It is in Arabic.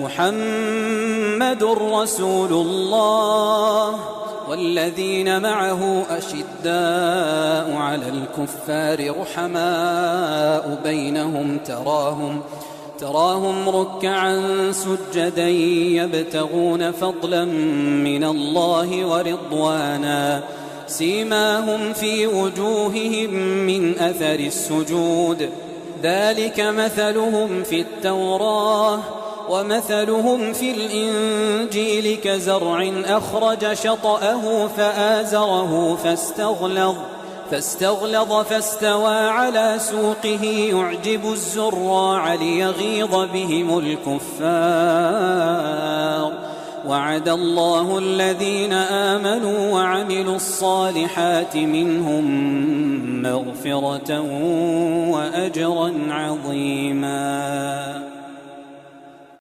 محمد رسول الله والذين معه أشداء على الكفار رحماء بينهم تراهم ركعا سجدا يبتغون فضلا من الله ورضوانا سيماهم في وجوههم من أثر السجود ذلك مثلهم في التوراة ومثلهم في الإنجيل كزرع أخرج شطأه فآزره فاستغلظ فاستوى على سوقه يعجب الزراع ليغيظ بهم الكفار وعد الله الذين آمنوا وعملوا الصالحات منهم مغفرة وأجرا عظيما.